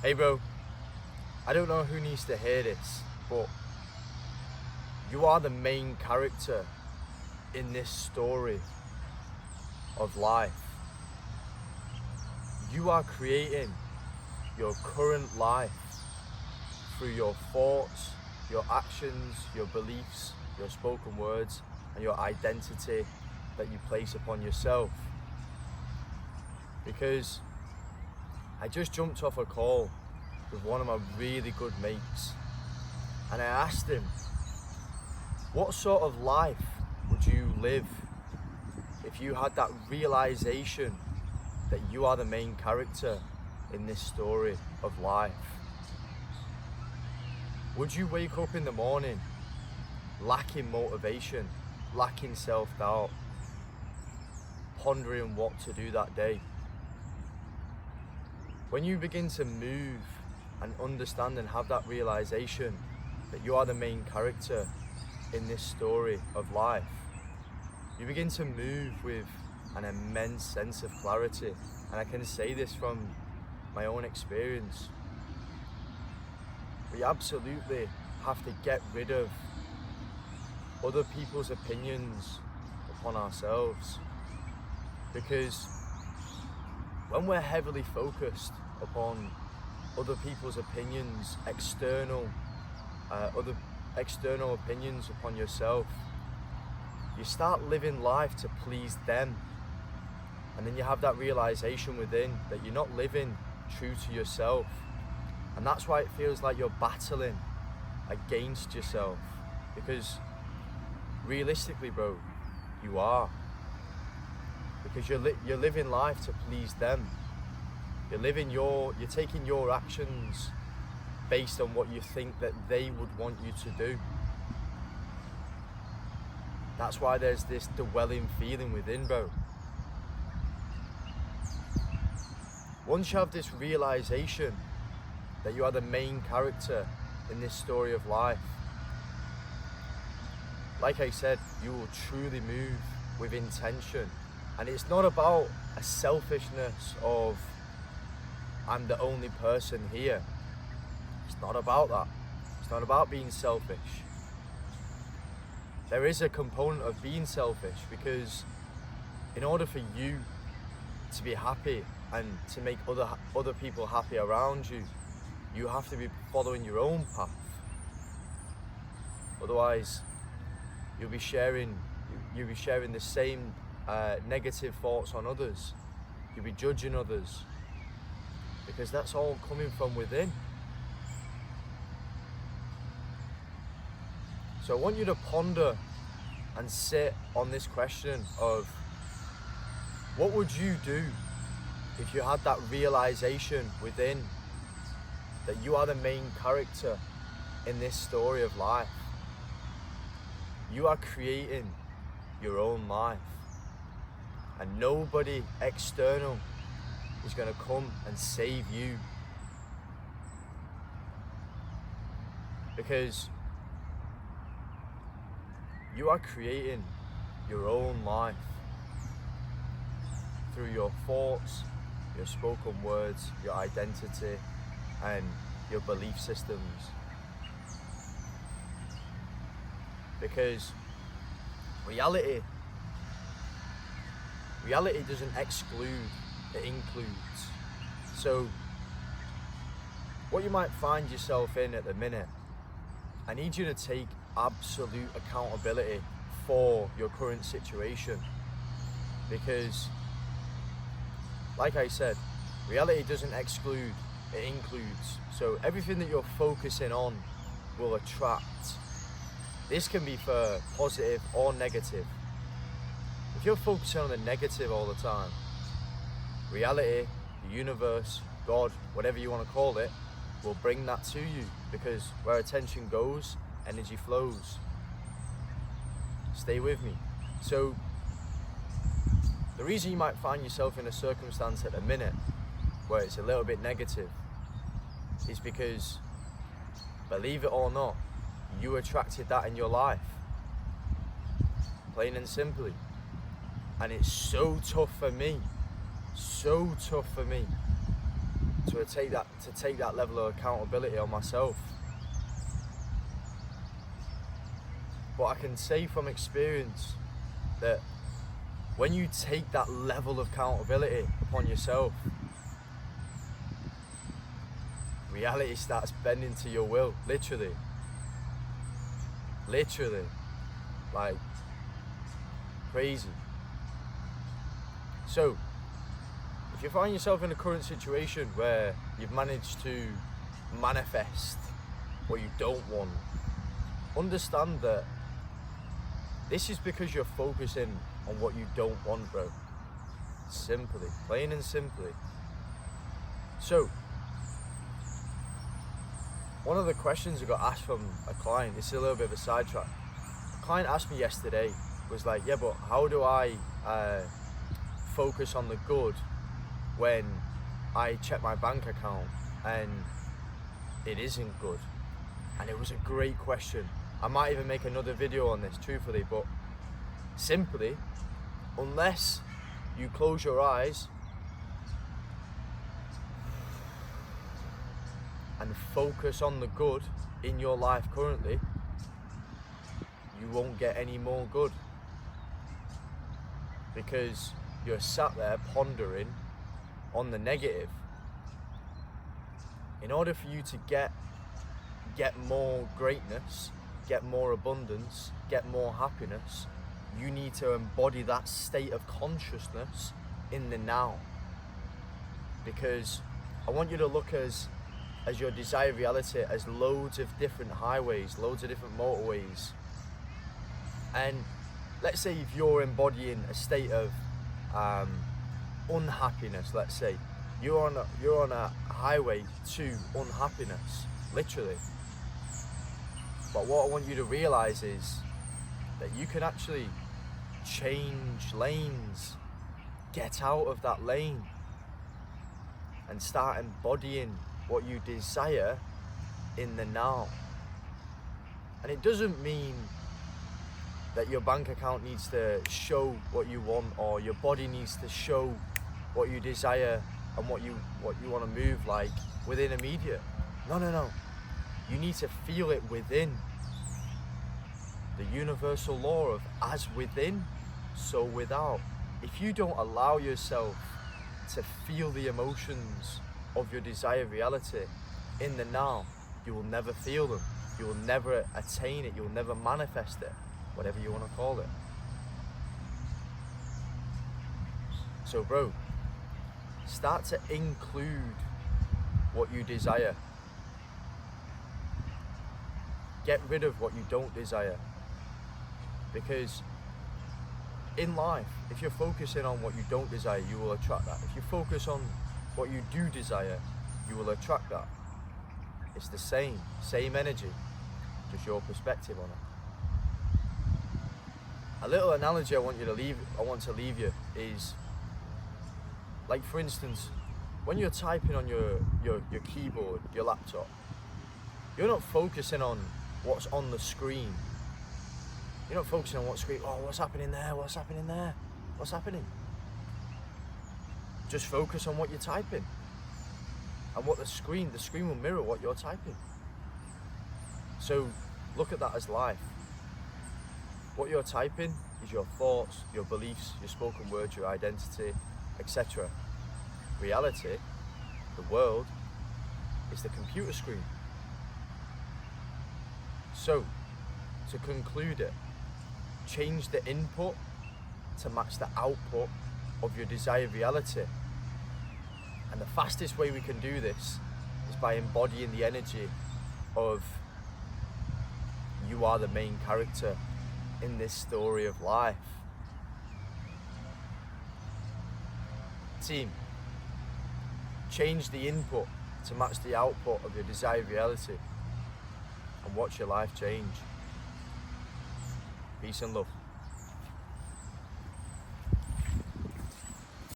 Hey bro, I don't know who needs to hear this, but you are the main character in this story of life. You are creating your current life through your thoughts, your actions, your beliefs, your spoken words, and your identity that you place upon yourself. Because I just jumped off a call with one of my really good mates, and I asked him, what sort of life would you live if you had that realization that you are the main character in this story of life? Would you wake up in the morning lacking motivation, lacking self-doubt, pondering what to do that day? When you begin to move and understand and have that realization that you are the main character in this story of life, you begin to move with an immense sense of clarity. And I can say this from my own experience. We absolutely have to get rid of other people's opinions upon ourselves, because when we're heavily focused upon other people's opinions, other external opinions upon yourself, you start living life to please them. And then you have that realization within that you're not living true to yourself. And that's why it feels like you're battling against yourself. Because realistically, bro, you are. Because you're living life to please them. You're taking your actions based on what you think that they would want you to do. That's why there's this dwelling feeling within, bro. Once you have this realization that you are the main character in this story of life, like I said, you will truly move with intention. And it's not about a selfishness of, I'm the only person here. It's not about that. It's not about being selfish. There is a component of being selfish, because in order for you to be happy and to make other people happy around you, you have to be following your own path. Otherwise, you'll be sharing the same negative thoughts on others. You'll be judging others, because that's all coming from within. So I want you to ponder and sit on this question of, what would you do if you had that realization within that you are the main character in this story of life? You are creating your own life, and nobody external is going to come and save you, because you are creating your own life through your thoughts, your spoken words, your identity, and your belief systems. Because reality doesn't exclude, it includes. So what you might find yourself in at the minute, I need you to take absolute accountability for your current situation. Because like I said, reality doesn't exclude, it includes. So everything that you're focusing on will attract. This can be for positive or negative. If you're focusing on the negative all the time, reality, the universe, God, whatever you want to call it, will bring that to you, because where attention goes, energy flows. Stay with me. So the reason you might find yourself in a circumstance at the minute where it's a little bit negative is because, believe it or not, you attracted that in your life. Plain and simply. And it's so tough for me to take that level of accountability on myself. But I can say from experience that when you take that level of accountability upon yourself, reality starts bending to your will, literally, like crazy. So, if you find yourself in a current situation where you've managed to manifest what you don't want, understand that this is because you're focusing on what you don't want, bro. Simply, plain and simply. So, one of the questions I got asked from a client, this is a little bit of a sidetrack. A client asked me yesterday, was like, yeah, but how do I focus on the good when I check my bank account and it isn't good? And it was a great question. I might even make another video on this, truthfully, but simply, unless you close your eyes and focus on the good in your life currently, you won't get any more good, because you're sat there pondering on the negative. In order for you to get more greatness, get more abundance, get more happiness, you need to embody that state of consciousness in the now. Because I want you to look as your desired reality as loads of different highways, loads of different motorways. And let's say if you're embodying a state of unhappiness, let's say you're on a highway to unhappiness, literally. But what I want you to realize is that you can actually change lanes, get out of that lane, and start embodying what you desire in the now. And it doesn't mean that your bank account needs to show what you want, or your body needs to show what you desire and what you want to move like within immediate. No. You need to feel it within. The universal law of as within, so without. If you don't allow yourself to feel the emotions of your desired reality in the now, you will never feel them. You will never attain it. You will never manifest it, whatever you want to call it. So, bro, start to include what you desire. Get rid of what you don't desire. Because in life, if you're focusing on what you don't desire, you will attract that. If you focus on what you do desire, you will attract that. It's the same energy, just your perspective on it. A little analogy I want to leave you is, like, for instance, when you're typing on your keyboard, your laptop, you're not focusing on what's on the screen. You're not focusing on what screen, what's happening there, what's happening? Just focus on what you're typing. And what the screen will mirror what you're typing. So look at that as life. What you're typing is your thoughts, your beliefs, your spoken words, your identity, etc. Reality, the world, is the computer screen. So, to conclude it, change the input to match the output of your desired reality. And the fastest way we can do this is by embodying the energy of you are the main character in this story of life. Team, change the input to match the output of your desired reality and watch your life change. Peace and love.